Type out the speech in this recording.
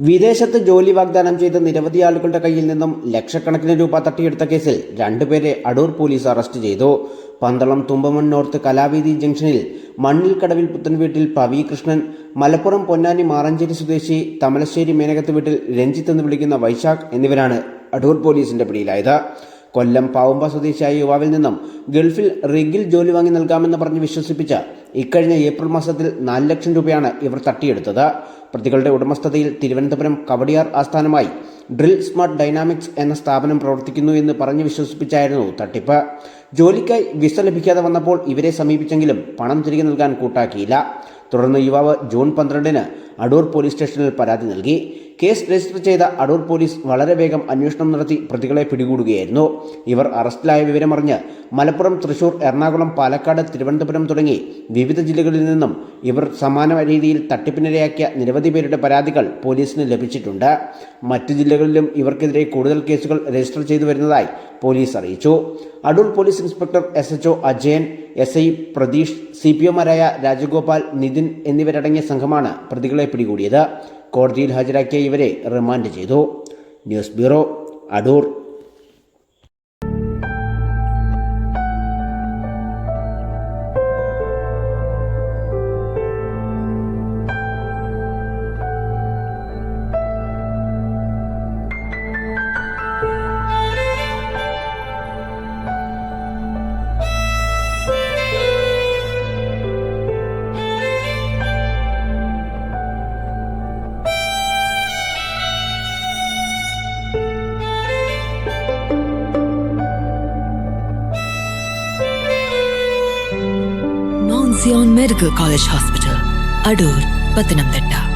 വിദേശത്ത് ജോലി വാഗ്ദാനം ചെയ്ത് നിരവധി ആളുകളുടെ കയ്യിൽ നിന്നും ലക്ഷക്കണക്കിന് രൂപ തട്ടിയെടുത്ത കേസിൽ രണ്ടുപേരെ അടൂർ പോലീസ് അറസ്റ്റ് ചെയ്തു. പന്തളം തുമ്പമൺ നോർത്ത് കലാവേദി ജംഗ്ഷനിൽ മണ്ണിൽ കടവിൽ പുത്തൻവീട്ടിൽ പവി കൃഷ്ണൻ, മലപ്പുറം പൊന്നാനി മാറഞ്ചേരി സ്വദേശി തമലശ്ശേരി മേനകത്ത് വീട്ടിൽ രഞ്ജിത്ത് എന്ന് വിളിക്കുന്ന വൈശാഖ് എന്നിവരാണ് അടൂർ പോലീസിന്റെ പിടിയിലായത്. കൊല്ലം പാവുമ്പ സ്വദേശിയായ യുവാവിൽ നിന്നും ഗൾഫിൽ റിഗിൽ ജോലി വാങ്ങി നൽകാമെന്ന് പറഞ്ഞ് വിശ്വസിപ്പിച്ച ഇക്കഴിഞ്ഞ ഏപ്രിൽ മാസത്തിൽ 4 ലക്ഷം രൂപയാണ് ഇവർ തട്ടിയെടുത്തത്. പ്രതികളുടെ ഉടമസ്ഥതയിൽ തിരുവനന്തപുരം കവടിയാർ ആസ്ഥാനമായി ഡ്രിൽ സ്മാർട്ട് ഡൈനാമിക്സ് എന്ന സ്ഥാപനം പ്രവർത്തിക്കുന്നു എന്ന് പറഞ്ഞ് വിശ്വസിപ്പിച്ചായിരുന്നു തട്ടിപ്പ്. ജോലിക്കായി വിസ ലഭിക്കാതെ വന്നപ്പോൾ ഇവരെ സമീപിച്ചെങ്കിലും പണം തിരികെ നൽകാൻ കൂട്ടാക്കിയില്ല. തുടർന്ന് യുവാവ് ജൂൺ 12-ന് അടൂർ പോലീസ് സ്റ്റേഷനിൽ പരാതി നൽകി. കേസ് രജിസ്റ്റർ ചെയ്ത അടൂർ പോലീസ് വളരെ വേഗം അന്വേഷണം നടത്തി പ്രതികളെ പിടികൂടുകയായിരുന്നു. ഇവർ അറസ്റ്റിലായ വിവരമറിഞ്ഞ് മലപ്പുറം, തൃശൂർ, എറണാകുളം, പാലക്കാട്, തിരുവനന്തപുരം തുടങ്ങി വിവിധ ജില്ലകളിൽ നിന്നും ഇവർ സമാന രീതിയിൽ തട്ടിപ്പിനിരയാക്കിയ നിരവധി പേരുടെ പരാതികൾ പോലീസിന് ലഭിച്ചിട്ടുണ്ട്. മറ്റു ജില്ലകളിലും ഇവർക്കെതിരെ കൂടുതൽ കേസുകൾ രജിസ്റ്റർ ചെയ്തു വരുന്നതായി പോലീസ് അറിയിച്ചു. Adoor police inspector SHO Ajayan, SI Pratheesh, CPOമാരായ രാജഗോപാൽ, നിതിൻ എന്നിവരടങ്ങിയ സംഘമാണ് പ്രതികളെ പിടികൂടിയത്. കോടതിയിൽ ഹാജരാക്കിയ ഇവരെ റിമാൻഡ് ചെയ്തു. News bureau, Adoor. Mount Zion Medical College Hospital, Adur, Pathanamthitta.